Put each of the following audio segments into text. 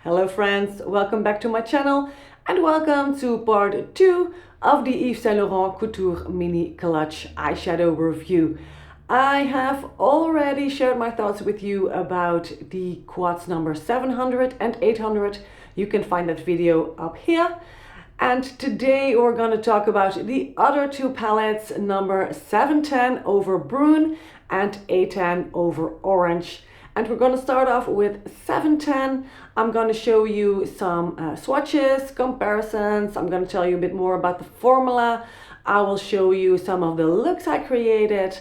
Hello friends, welcome back to my channel and welcome to part 2 of the Yves Saint Laurent Couture Mini Clutch eyeshadow review. I have already shared my thoughts with you about the quads number 700 and 800. You can find that video up here. And today we're going to talk about the other two palettes, number 710 Over Brun and 810 Over Orange. And we're going to start off with 710. I'm going to show you some swatches, comparisons. I'm going to tell you a bit more about the formula. I will show you some of the looks I created.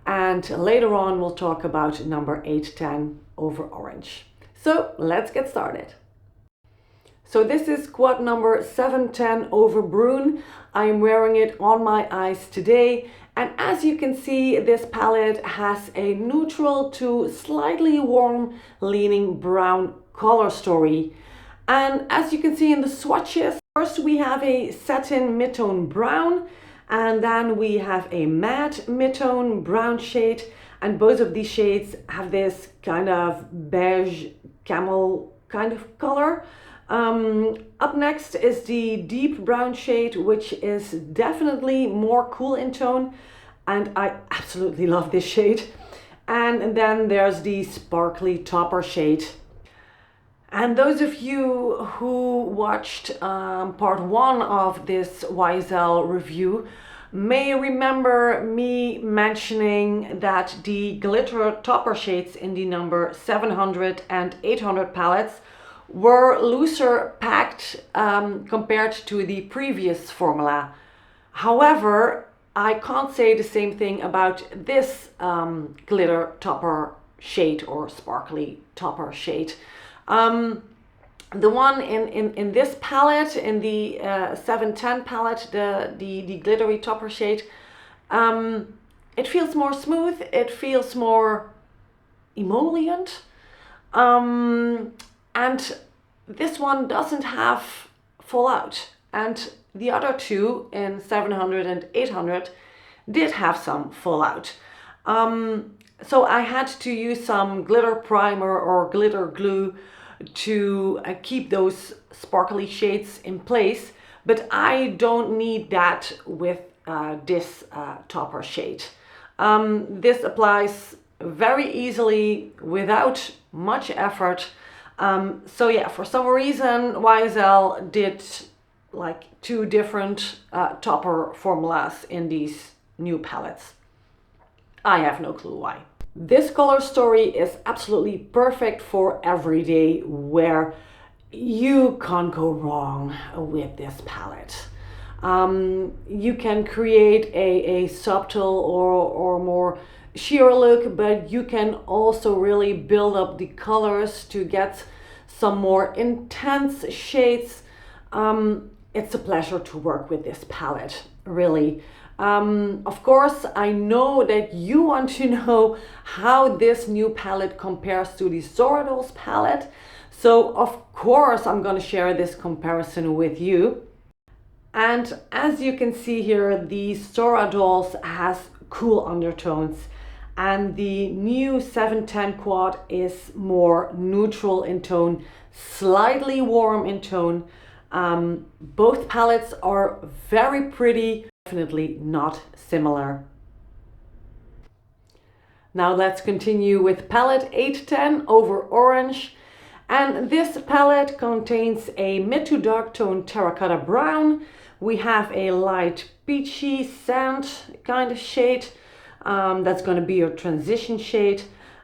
And later on we'll talk about number 810 Over Orange. So let's get started. So this is quad number 710 Over Brun. I am wearing it on my eyes today. And as you can see, this palette has a neutral to slightly warm leaning brown color story. And as you can see in the swatches, first we have a satin mid-tone brown, and then we have a matte mid-tone brown shade. And both of these shades have this kind of beige camel kind of color. Up next is the deep brown shade, which is definitely more cool in tone, and I absolutely love this shade. And then there's the sparkly topper shade. And those of you who watched part 1 of this YSL review may remember me mentioning that the glitter topper shades in the number 700 and 800 palettes were looser packed compared to the previous formula. However, I can't say the same thing about this glitter topper shade or sparkly topper shade. The one in this palette, in the 710 palette, the glittery topper shade, it feels more smooth, it feels more emollient. And this one doesn't have fallout, and the other two in 700 and 800 did have some fallout. So I had to use some glitter primer or glitter glue to keep those sparkly shades in place, but I don't need that with this topper shade. This applies very easily without much effort. So yeah, for some reason YSL did like 2 different topper formulas in these new palettes. I have no clue why. This color story is absolutely perfect for everyday wear. You can't go wrong with this palette. You can create a subtle or more sheer look, but you can also really build up the colors to get some more intense shades. It's a pleasure to work with this palette, really. Of course, I know that you want to know how this new palette compares to the Zora Dolls palette. So of course I'm going to share this comparison with you. And as you can see here, the Zora Dolls has cool undertones, and the new 710 quad is more neutral in tone, slightly warm in tone. Both palettes are very pretty, definitely not similar. Now let's continue with palette 810 Over Orange. And this palette contains a mid to dark tone terracotta brown. We have a light peachy sand kind of shade. That's going to be your transition shade.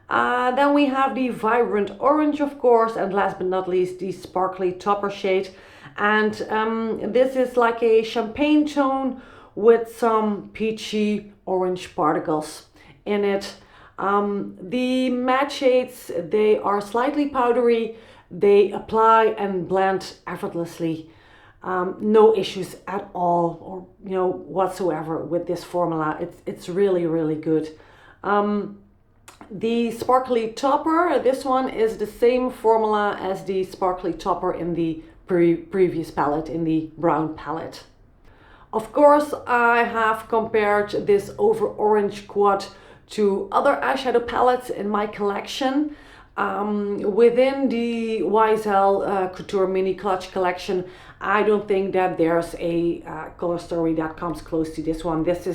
Then we have the vibrant orange, of course, and last but not least the sparkly topper shade. And this is like a champagne tone with some peachy orange particles in it. The matte shades, they are slightly powdery. They apply and blend effortlessly. No issues at all, or whatsoever with this formula. It's really, really good. The sparkly topper, this one is the same formula as the sparkly topper in the previous palette, in the brown palette. Of course, I have compared this Over Orange quad to other eyeshadow palettes in my collection. within the YSL Couture Mini Clutch collection, I don't think that there's a color story that comes close to this one. This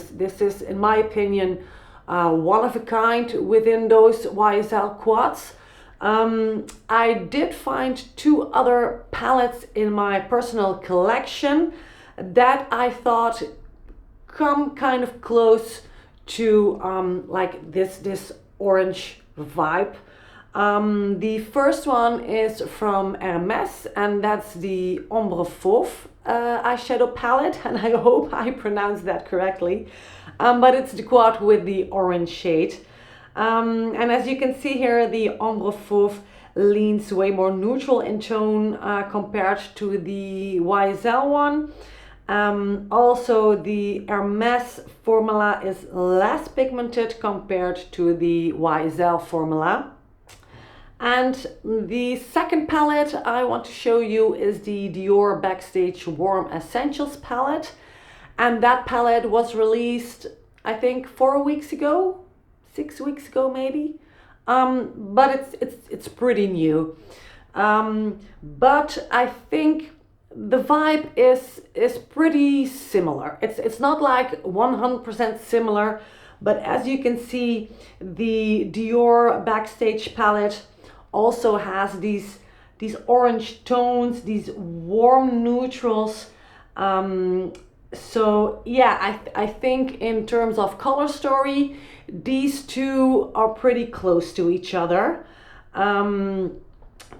is in my opinion, one of a kind within those YSL quads. I did find 2 other palettes in my personal collection that I thought come kind of close to like this orange vibe. The first one is from Hermès, and that's the Ombre Fauve eyeshadow palette, and I hope I pronounced that correctly. But it's the quad with the orange shade. And as you can see here, the Ombre Fauve leans way more neutral in tone compared to the YSL one. Also, the Hermès formula is less pigmented compared to the YSL formula. And the second palette I want to show you is the Dior Backstage Warm Essentials palette. And that palette was released, I think, 4 weeks ago, 6 weeks ago maybe. But it's pretty new. But I think the vibe is pretty similar. It's not like 100% similar, but as you can see, the Dior Backstage palette also has these orange tones, these warm neutrals. So yeah, I think in terms of color story, these two are pretty close to each other.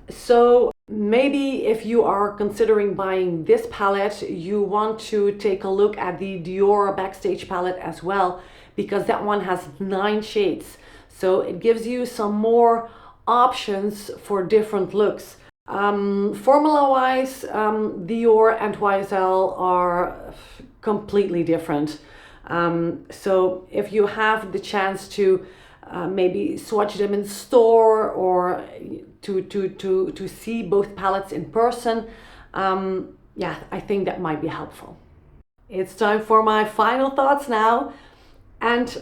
So maybe if you are considering buying this palette, you want to take a look at the Dior Backstage palette as well, because that one has 9 shades. So it gives you some more options for different looks. Formula wise, Dior and YSL are completely different. So if you have the chance to maybe swatch them in store or to see both palettes in person, yeah, I think that might be helpful. It's time for my final thoughts now, and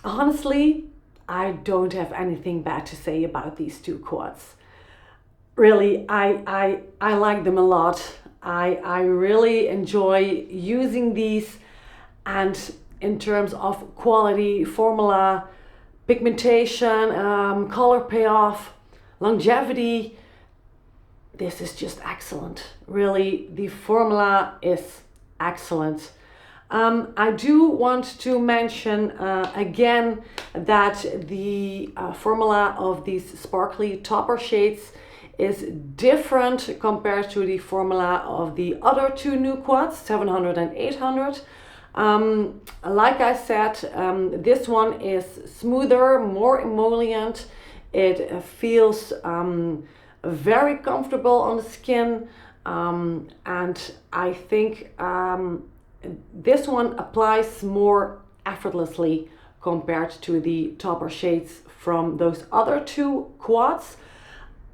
honestly, I don't have anything bad to say about these 2 quads. Really, I like them a lot. I really enjoy using these, and in terms of quality, formula, pigmentation, color payoff, longevity, this is just excellent. Really, the formula is excellent. I do want to mention again that the formula of these sparkly topper shades is different compared to the formula of the other 2 new quads, 700 and 800. Like I said, this one is smoother, more emollient. It feels very comfortable on the skin, and I think this one applies more effortlessly compared to the topper shades from those other 2 quads.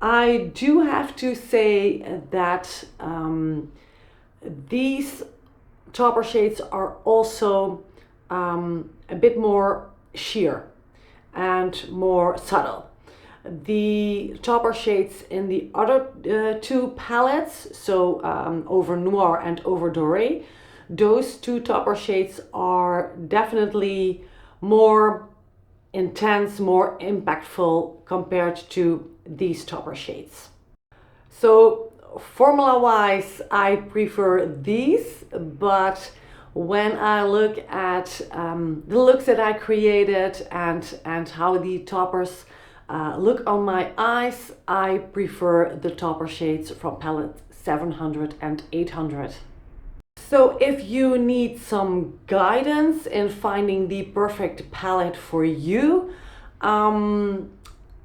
I do have to say that these topper shades are also a bit more sheer and more subtle. The topper shades in the other 2 palettes, so Over Noir and Over Doré, those 2 topper shades are definitely more intense, more impactful compared to these topper shades. So formula wise, I prefer these, but when I look at the looks that I created and how the toppers look on my eyes, I prefer the topper shades from palette 700 and 800. So if you need some guidance in finding the perfect palette for you,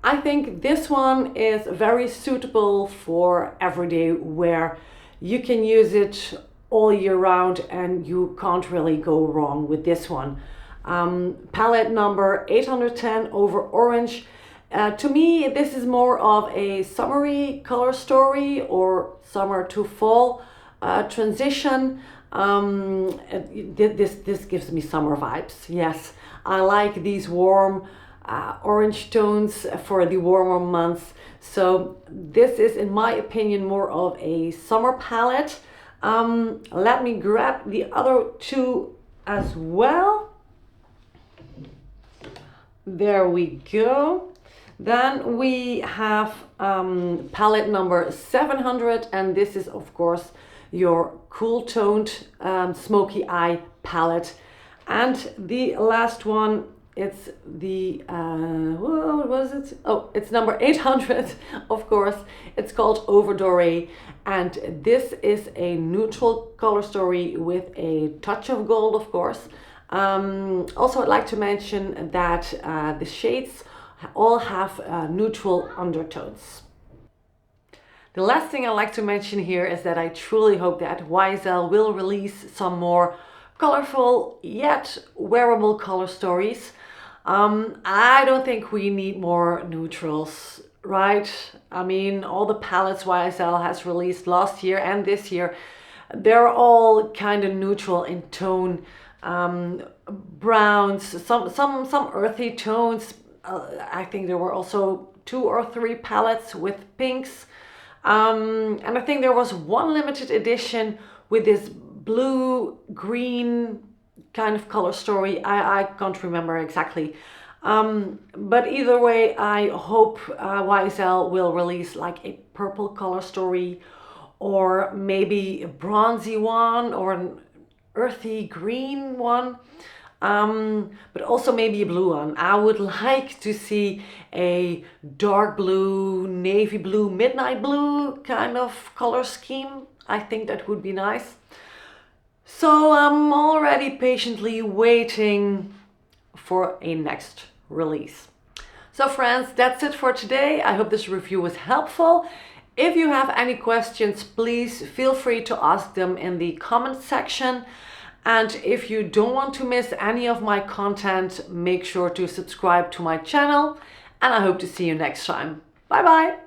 I think this one is very suitable for everyday wear. You can use it all year round and you can't really go wrong with this one. Palette number 810 Over Orange. To me, this is more of a summery color story or summer to fall transition. This gives me summer vibes. Yes, I like these warm orange tones for the warmer months. So this is, in my opinion, more of a summer palette. Let me grab the other two as well. There we go. Then we have palette number 700, and this is of course your cool toned smoky eye palette. And the last one, it's the what was it? Oh, it's number 800, of course. It's called Over Doré, and this is a neutral color story with a touch of gold, of course. Also, I'd like to mention that the shades all have neutral undertones. The last thing I'd like to mention here is that I truly hope that YSL will release some more colorful yet wearable color stories. I don't think we need more neutrals, right? I mean, all the palettes YSL has released last year and this year, they're all kind of neutral in tone. Browns, some earthy tones. I think there were also 2 or 3 palettes with pinks. And I think there was one limited edition with this blue green kind of color story. I can't remember exactly. But either way, I hope YSL will release like a purple color story, or maybe a bronzy one, or an earthy green one, but also maybe a blue one. I would like to see a dark blue, navy blue, midnight blue kind of color scheme. I think that would be nice. So I'm already patiently waiting for a next release. So friends, that's it for today. I hope this review was helpful. If you have any questions, please feel free to ask them in the comment section. And if you don't want to miss any of my content, make sure to subscribe to my channel. And I hope to see you next time. Bye bye.